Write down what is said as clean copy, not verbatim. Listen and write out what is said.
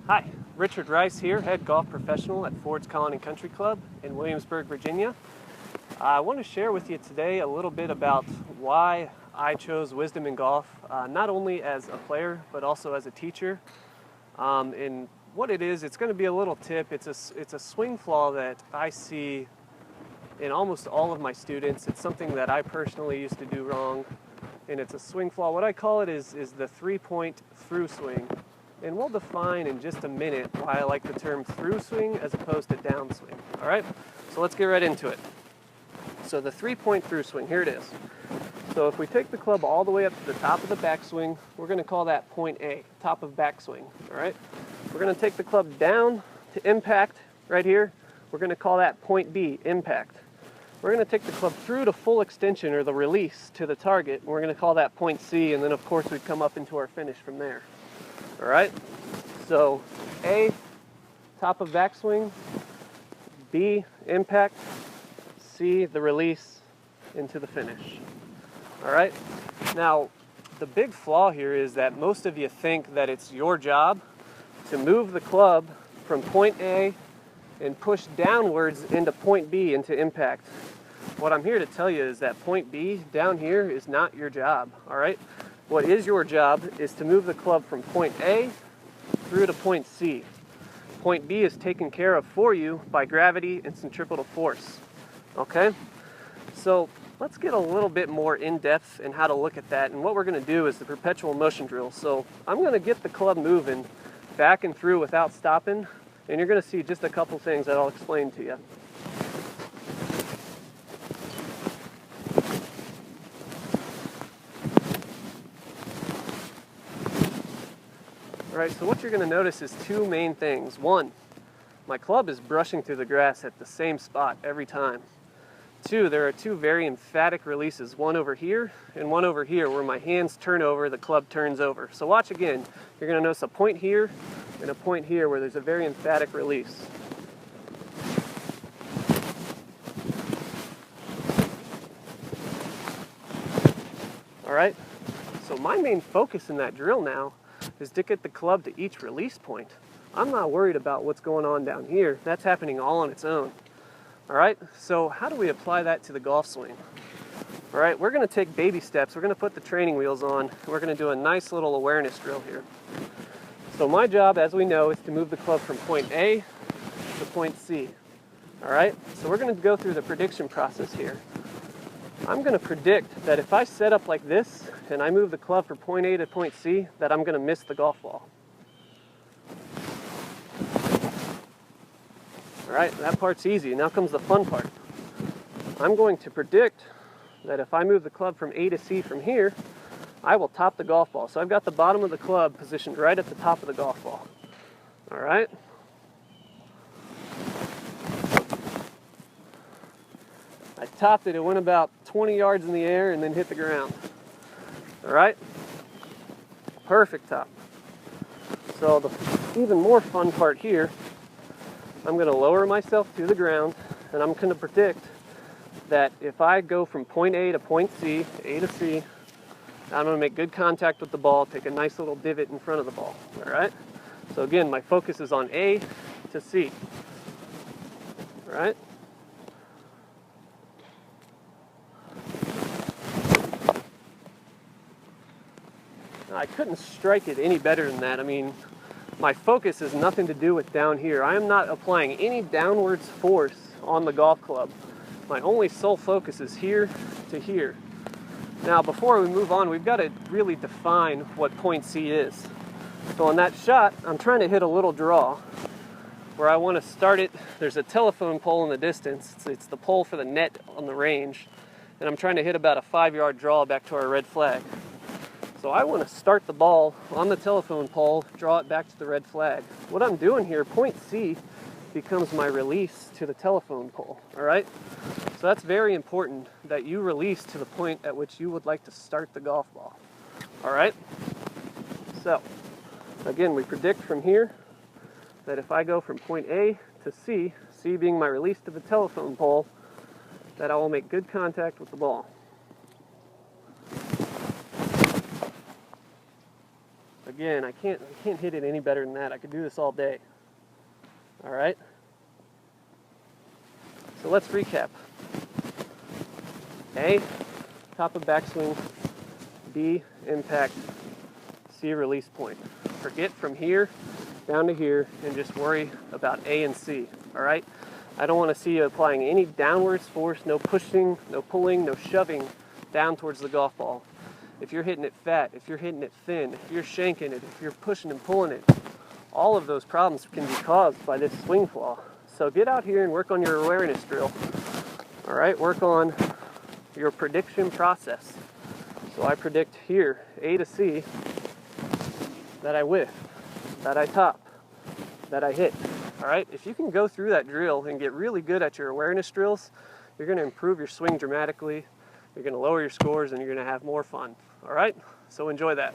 Hi, Richard Rice here, head golf professional at Ford's Colony Country Club in Williamsburg, Virginia. I want to share with you today a little bit about why I chose wisdom in golf, not only as a player, but also as a teacher. And what it is, it's going to be a little tip. It's a swing flaw that I see in almost all of my students. It's something that I personally used to do wrong, and it's a swing flaw. What I call it is the three-point through swing. And we'll define in just a minute why I like the term through swing as opposed to downswing. All right, so let's get right into it. So the three-point through swing, here it is. So if we take the club all the way up to the top of the backswing, we're going to call that point A, top of backswing. All right, we're going to take the club down to impact right here. We're going to call that point B, impact. We're going to take the club through to full extension or the release to the target. And we're going to call that point C, and then of course we come up into our finish from there. All right, so A, top of backswing, B, impact, C, the release into the finish. All right, now the big flaw here is that most of you think that it's your job to move the club from point A and push downwards into point B, into impact. What I'm here to tell you is that point B down here is not your job, all right? What is your job is to move the club from point A through to point C. Point B is taken care of for you by gravity and centripetal force, okay? So let's get a little bit more in-depth in how to look at that, and what we're going to do is the perpetual motion drill. So I'm going to get the club moving back and through without stopping, and you're going to see just a couple things that I'll explain to you. All right, so what you're going to notice is two main things. One, my club is brushing through the grass at the same spot every time. Two, there are two very emphatic releases, one over here and one over here, where my hands turn over, the club turns over. So watch again. You're going to notice a point here and a point here where there's a very emphatic release. All right, so my main focus in that drill now is to get the club to each release point. I'm not worried about what's going on down here. That's happening all on its own. All right, so how do we apply that to the golf swing? All right, we're going to take baby steps. We're going to put the training wheels on. We're going to do a nice little awareness drill here. So my job, as we know, is to move the club from point A to point C. All right, so we're going to go through the prediction process here. I'm going to predict that if I set up like this and I move the club from point A to point C, that I'm going to miss the golf ball. All right, that part's easy. Now comes the fun part. I'm going to predict that if I move the club from A to C from here, I will top the golf ball. So I've got the bottom of the club positioned right at the top of the golf ball. All right. I topped it. It went about 20 yards in the air and then hit the ground. All right. Perfect top. So the even more fun part here, I'm going to lower myself to the ground, and I'm going to predict that if I go from point A to point C, A to C, I'm going to make good contact with the ball, take a nice little divot in front of the ball. All right. So again, my focus is on A to C. All right. I couldn't strike it any better than that. I mean, my focus has nothing to do with down here. I am not applying any downwards force on the golf club. My only sole focus is here to here. Now, before we move on, we've got to really define what point C is. So on that shot, I'm trying to hit a little draw where I want to start it. There's a telephone pole in the distance. It's the pole for the net on the range. And I'm trying to hit about a 5-yard draw back to our red flag. So I want to start the ball on the telephone pole, draw it back to the red flag. What I'm doing here, point C becomes my release to the telephone pole, all right? So that's very important that you release to the point at which you would like to start the golf ball, all right? So, again, we predict from here that if I go from point A to C, C being my release to the telephone pole, that I will make good contact with the ball. Again, I can't hit it any better than that. I could do this all day. All right? So let's recap. A, top of backswing. B, impact. C, release point. Forget from here down to here and just worry about A and C. All right? I don't want to see you applying any downwards force, no pushing, no pulling, no shoving down towards the golf ball. If you're hitting it fat, if you're hitting it thin, if you're shanking it, if you're pushing and pulling it, all of those problems can be caused by this swing flaw. So get out here and work on your awareness drill. All right, work on your prediction process. So I predict here, A to C, that I whiff, that I top, that I hit. All right, if you can go through that drill and get really good at your awareness drills, you're going to improve your swing dramatically, you're going to lower your scores, and you're going to have more fun. All right, so enjoy that.